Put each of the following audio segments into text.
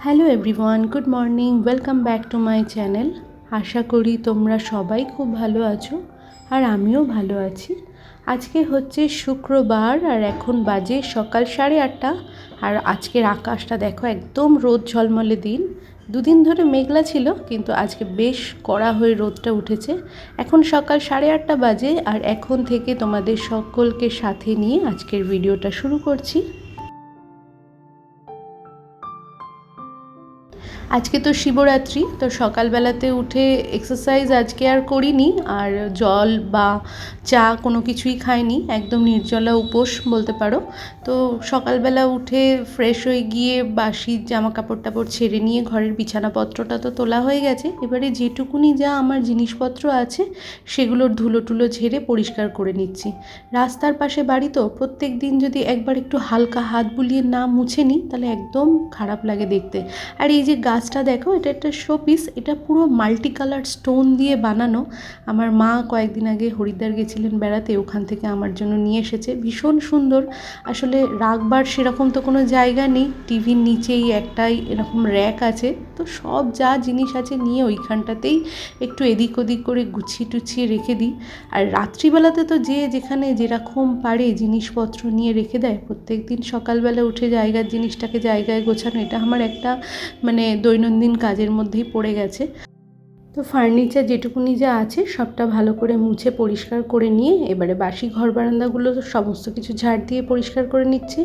Hello everyone, good morning, welcome back to my channel. আশা করি তোমরা সবাই খুব ভালো আছো আর আমিও ভালো আছি। আজকে হচ্ছে শুক্রবার আর এখন বাজে সকাল 8:30। আর আজকের আকাশটা দেখো, একদম রোদ ঝলমলে দিন। দুদিন ধরে মেঘলা ছিল, কিন্তু আজকে বেশ কড়া হয়ে রোদটা উঠেছে। এখন সকাল 8:30 বাজে আর এখন থেকে তোমাদের সকলকে সাথে নিয়ে আজকের ভিডিওটা শুরু করছি। আজকে তো শিবরাত্রি, তো সকালবেলাতে উঠে এক্সারসাইজ আজকে আর করিনি, আর জল বা চা কোনো কিছুই খাইনি, একদম নির্জলা উপোস বলতে পারো। তো সকালবেলা উঠে ফ্রেশ হয়ে গিয়ে বাসি জামা কাপড় টাপড় ছেড়ে নিয়ে ঘরের বিছানাপত্রটা তো তোলা হয়ে গেছে। এবারে যেটুকুনি যা আমার জিনিসপত্র আছে সেগুলোর ধুলো টুলো ঝেড়ে পরিষ্কার করে নিচ্ছি। রাস্তার পাশে বাড়ি তো, প্রত্যেক দিন যদি একবার একটু হালকা হাত বুলিয়ে না মুছে নিই তাহলে একদম খারাপ লাগে দেখতে। আর এই যে গাছটা দেখো, এটা একটা শো পিস, এটা পুরো মাল্টি কালার স্টোন দিয়ে বানানো। আমার মা কয়েকদিন আগে হরিদ্বার গেছিলেন বেড়াতে, ওখান থেকে আমার জন্য নিয়ে এসেছে, ভীষণ সুন্দর। আসলে রাখবার সেরকম তো কোনো জায়গা নেই, টিভির নিচেই একটাই এরকম র্যাক আছে, তো সব যা জিনিস আছে নিয়ে ওইখানটাতেই একটু এদিক ওদিক করে গুছিয়ে টুছিয়ে রেখে দিই। আর রাত্রিবেলাতে তো যে যেখানে যেরকম পারে জিনিসপত্র নিয়ে রেখে দেয়। প্রত্যেক দিন সকালবেলা উঠে জায়গার জিনিসটাকে জায়গায় গোছানো, এটা আমার একটা দৈনন্দিন কাজের মধ্যেই পড়ে গেছে। তো ফার্নিচার যেটুকুনি যা আছে সবটা ভালো করে মুছে পরিষ্কার করে নিয়ে এবারে বাসি ঘর বারান্দাগুলো সমস্ত কিছু ঝাড় দিয়ে পরিষ্কার করে নিচ্ছি।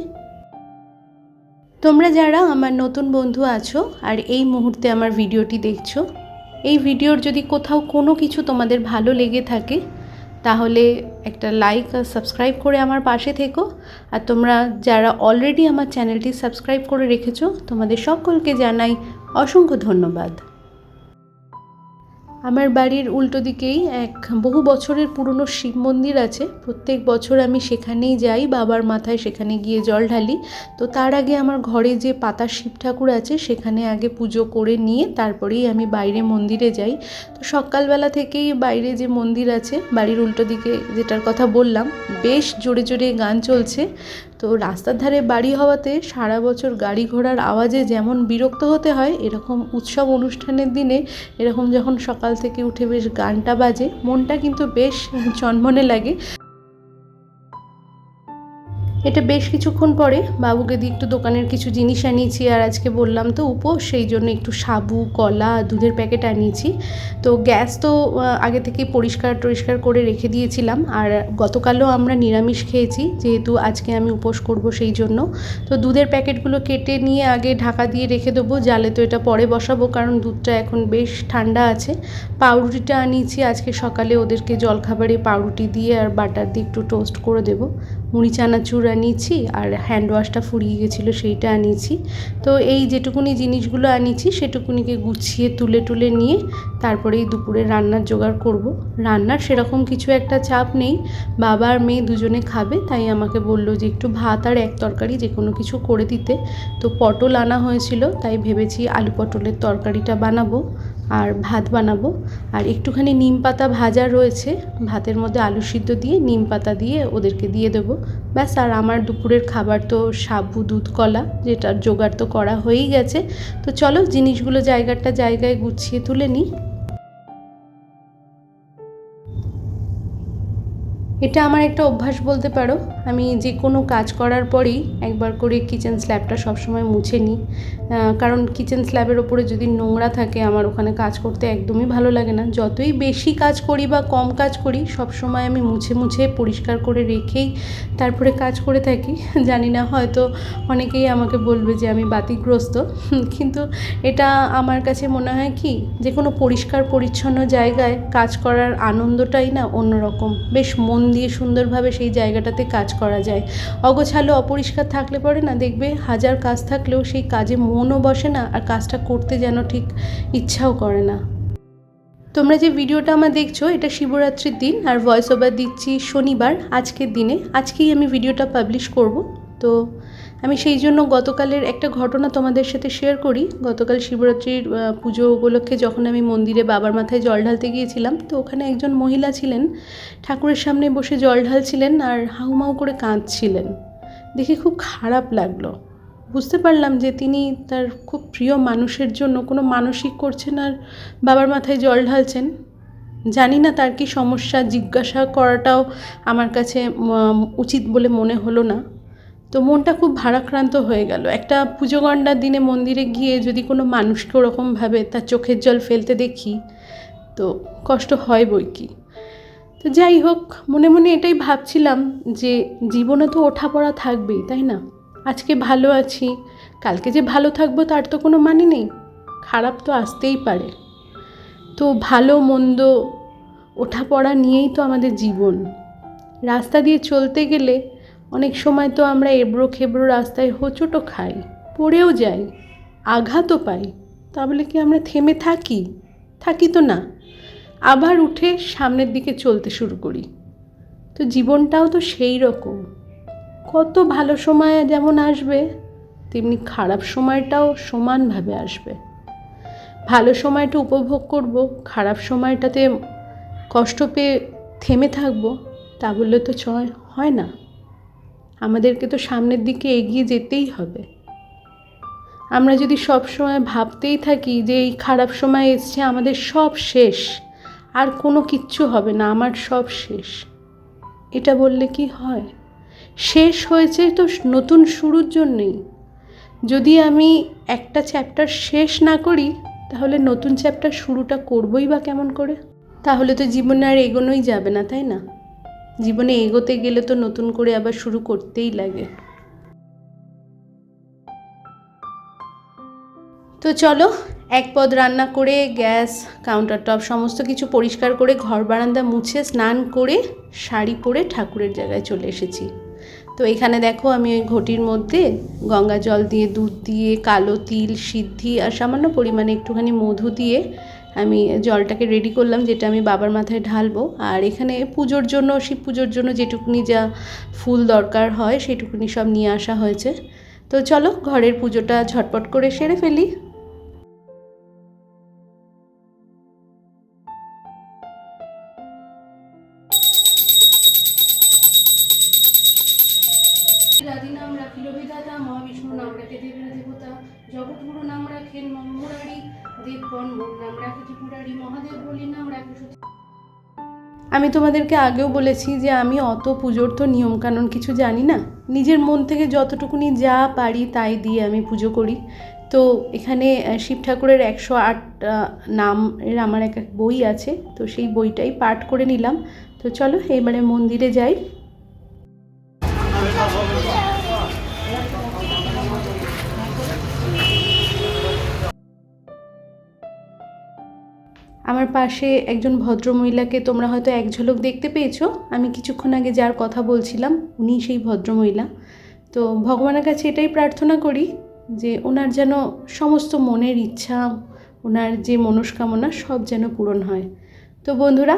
তোমরা যারা আমার নতুন বন্ধু আছো আর এই মুহূর্তে আমার ভিডিওটি দেখছো, এই ভিডিওর যদি কোথাও কোনো কিছু তোমাদের ভালো লেগে থাকে তাহলে একটা লাইক আর সাবস্ক্রাইব করে আমার পাশে থেকো। আর তোমরা যারা অলরেডি আমার চ্যানেলটি সাবস্ক্রাইব করে রেখেছো, তোমাদের সকলকে জানাই অসংখ্য ধন্যবাদ। আমার বাড়ির উল্টো দিকেই এক বহু বছরের পুরনো শিব মন্দির আছে। প্রত্যেক বছর আমি সেখানেই যাই, বাবার মাথায় সেখানে গিয়ে জল ঢালি। তো তার আগে আমার ঘরে যে পাতা শিব ঠাকুর আছে সেখানে আগে পুজো করে নিয়ে তারপরেই আমি বাইরে মন্দিরে যাই। তো সকালবেলা থেকেই বাইরে যে মন্দির আছে বাড়ির উল্টো দিকে, যেটার কথা বললাম, বেশ জোরে জোরে গান চলছে। তো রাস্তার ধারে বাড়ি হওয়াতে সারা বছর গাড়ি ঘোড়ার আওয়াজে যেমন বিরক্ত হতে হয়, এরকম উৎসব অনুষ্ঠানের দিনে এরকম যখন সকাল থেকে উঠে বেশ গানটা বাজে, মনটা কিন্তু বেশ চনমনে লাগে। এটা বেশ কিছুক্ষণ পরে বাবুকে দিয়ে একটু দোকানের কিছু জিনিস আনিয়েছি। আর আজকে বললাম তো উপোস, সেই জন্য একটু সাবু, কলা, দুধের প্যাকেট আনিয়েছি। তো গ্যাস তো আগে থেকে পরিষ্কার করে রেখে দিয়েছিলাম। আর গতকালও আমরা নিরামিষ খেয়েছি, যেহেতু আজকে আমি উপোস করব সেই জন্য। তো দুধের প্যাকেটগুলো কেটে নিয়ে আগে ঢাকা দিয়ে রেখে দেবো, জালে তো এটা পরে বসাবো, কারণ দুধটা এখন বেশ ঠান্ডা আছে। পাউরুটিটা আনিয়েছি আজকে সকালে, ওদেরকে জলখাবারে পাউরুটি দিয়ে আর বাটার দিয়ে একটু টোস্ট করে দেবো। মুড়ি চানাচুর আনিয়েছি আর হ্যান্ড ওয়াশটা ফুরিয়ে গেছিলো, সেইটা আনিয়েছি। তো এই যেটুকুনি জিনিসগুলো আনিয়েছি সেটুকুনিকে গুছিয়ে তুলে নিয়ে তারপরেই দুপুরে রান্নার জোগাড় করব। রান্নার সেরকম কিছু একটা চাপ নেই, বাবা আর মেয়ে দুজনে খাবে, তাই আমাকে বললো যে একটু ভাত আর এক তরকারি যে কোনো কিছু করে দিতে। তো পটল আনা হয়েছিল, তাই ভেবেছি আলু পটলের তরকারিটা বানাবো আর ভাত বানাবো। আর একটুখানি নিম পাতা ভাজা রয়েছে, ভাতের মধ্যে আলু সিদ্ধ দিয়ে নিম পাতা দিয়ে ওদেরকে দিয়ে দেবো, ব্যাস। আর আমার দুপুরের খাবার তো সাবু, দুধ, কলা, যেটার জোগাড় তো করা হয়েই গেছে। তো চলো জিনিসগুলো জায়গায় গুছিয়ে তুলে নিই। এটা আমার একটা অভ্যাস বলতে পারো, আমি যে কোনো কাজ করার পরেই একবার করে কিচেন স্ল্যাবটা সবসময় মুছে নিই। কারণ কিচেন স্ল্যাবের ওপরে যদি নোংরা থাকে আমার ওখানে কাজ করতে একদমই ভালো লাগে না। যতই বেশি কাজ করি বা কম কাজ করি, সবসময় আমি মুছে পরিষ্কার করে রেখেই তারপরে কাজ করে থাকি। জানি না, হয়তো অনেকেই আমাকে বলবে যে আমি বাতিগ্রস্ত, কিন্তু এটা আমার কাছে মনে হয় কি, যে কোনো পরিষ্কার পরিচ্ছন্ন জায়গায় কাজ করার আনন্দটাই না অন্যরকম। বেশ মন দিয়ে সুন্দরভাবে সেই জায়গাটাতে কাজ করা যায়। অগোছালো অপরিষ্কার থাকলে পরে না, দেখবে হাজার কাজ থাকলেও সেই কাজে মনও বসে না, আর কাজটা করতে যেন ঠিক ইচ্ছাও করে না। তোমরা যে ভিডিওটা আমার দেখছো, এটা শিবরাত্রির দিন আর ভয়েস ওভার দিচ্ছি শনিবার, আজকের দিনে। আজকেই আমি ভিডিওটা পাবলিশ করব। তো আমি সেই জন্য গতকালের একটা ঘটনা তোমাদের সাথে শেয়ার করি। গতকাল শিবরাত্রির পুজো উপলক্ষে যখন আমি মন্দিরে বাবার মাথায় জল ঢালতে গিয়েছিলাম, তো ওখানে একজন মহিলা ছিলেন, ঠাকুরের সামনে বসে জল ঢালছিলেন আর হাউমাউ করে কাঁদছিলেন। দেখে খুব খারাপ লাগলো। বুঝতে পারলাম যে তিনি তার খুব প্রিয় মানুষের জন্য কোনো মানসিক করছেন আর বাবার মাথায় জল ঢালছেন। জানি না তার কি সমস্যা, জিজ্ঞাসা করাটাও আমার কাছে উচিত বলে মনে হলো না। তো মনটা খুব ভারাক্রান্ত হয়ে গেল। একটা পুজো গণ্ডার দিনে মন্দিরে গিয়ে যদি কোনো মানুষকে ওরকমভাবে তার চোখের জল ফেলতে দেখি তো কষ্ট হয় বই কি। তো যাই হোক, মনে মনে এটাই ভাবছিলাম যে জীবনে তো ওঠাপড়া থাকবেই, তাই না? আজকে ভালো আছি, কালকে যে ভালো থাকবো তার তো কোনো মানে নেই, খারাপ তো আসতেই পারে। তো ভালো মন্দ ওঠাপড়া নিয়েই তো আমাদের জীবন। রাস্তা দিয়ে চলতে গেলে অনেক সময় তো আমরা এবড়ো খেবড়ো রাস্তায় হোঁচটও খাই, পড়েও যাই, আঘাতও পাই। তাহলে কি আমরা থেমে থাকি তো না, আবার উঠে সামনের দিকে চলতে শুরু করি। তো জীবনটাও তো সেই রকম, কত ভালো সময় যেমন আসবে তেমনি খারাপ সময়টাও সমানভাবে আসবে। ভালো সময়টা উপভোগ করব, খারাপ সময়টাতে কষ্ট পেয়ে থেমে থাকবো, তা বললে তো হয় না। আমাদেরকে তো সামনের দিকে এগিয়ে যেতেই হবে। আমরা যদি সব সময় ভাবতেই থাকি যে এই খারাপ সময় এসছে, আমাদের সব শেষ, আর কোনো কিচ্ছু হবে না, আমার সব শেষ, এটা বললে কি হয়? শেষ হয়েছে তো নতুন শুরুর জন্যেই। যদি আমি একটা চ্যাপ্টার শেষ না করি তাহলে নতুন চ্যাপ্টার শুরুটা করবই বা কেমন করে? তাহলে তো জীবনে আর এগোনোই যাবে না, তাই না? জীবনে এগোতে গেলে তো নতুন করে আবার শুরু করতেই লাগে। তো চলো, এক পদ রান্না করে গ্যাস, কাউন্টার টপ সমস্ত কিছু পরিষ্কার করে ঘর বারান্দা মুছে স্নান করে শাড়ি পরে ঠাকুরের জায়গায় চলে এসেছি। তো এখানে দেখো আমি ওই ঘটির মধ্যে গঙ্গা জল দিয়ে, দুধ দিয়ে, কালো তিল, সিদ্ধি আর সামান্য পরিমাণে একটুখানি মধু দিয়ে আমি জলটাকে রেডি করলাম, যেটা আমি বাবার মাথায় ঢালবো। আর এখানে পুজোর জন্য, শিব পুজোর জন্য যেটুকুনি যা ফুল দরকার হয় সেটুকুনি সব নিয়ে আসা হয়েছে। তো চলো ঘরের পুজোটা ঝটপট করে সেরে ফেলি। রাধি নাম রাখিল বিধাতা, মহাবিষ্ণু নাম রাখে দেবের দেবতা, জগৎগুরু নাম রাখেন মুরারি, দেবগণ মোর নাম রাখে ত্রিপুরারি, মহাদেব বলি নাম রাখে। আমি তোমাদেরকে আগেও বলেছি যে আমি অত পুজোর তো নিয়মকানুন কিছু জানি না, নিজের মন থেকে যতটুকুনি যা পারি তাই দিয়ে আমি পুজো করি। তো এখানে শিব ঠাকুরের 108 নামের আমার এক বই আছে, তো সেই বইটাই পাঠ করে নিলাম। তো চলো এবারে মন্দিরে যাই। আমার পাশে একজন ভদ্রমহিলাকে তোমরা হয়তো এক ঝলক দেখতে পেয়েছো। আমি কিছুক্ষণ আগে যার কথা বলছিলাম উনি সেই ভদ্রমহিলা। তো ভগবানের কাছে এটাই প্রার্থনা করি যে ওনার যেন সমস্ত মনের ইচ্ছা, ওনার যে মনস্কামনা সব যেন পূরণ হয়। তো বন্ধুরা,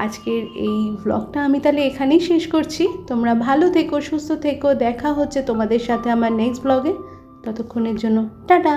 আজকের এই ব্লগটা আমি তাহলে এখানেই শেষ করছি। তোমরা ভালো থেকো, সুস্থ থেকো, দেখা হচ্ছে তোমাদের সাথে আমার নেক্সট ব্লগে। ততক্ষণের জন্য টাটা।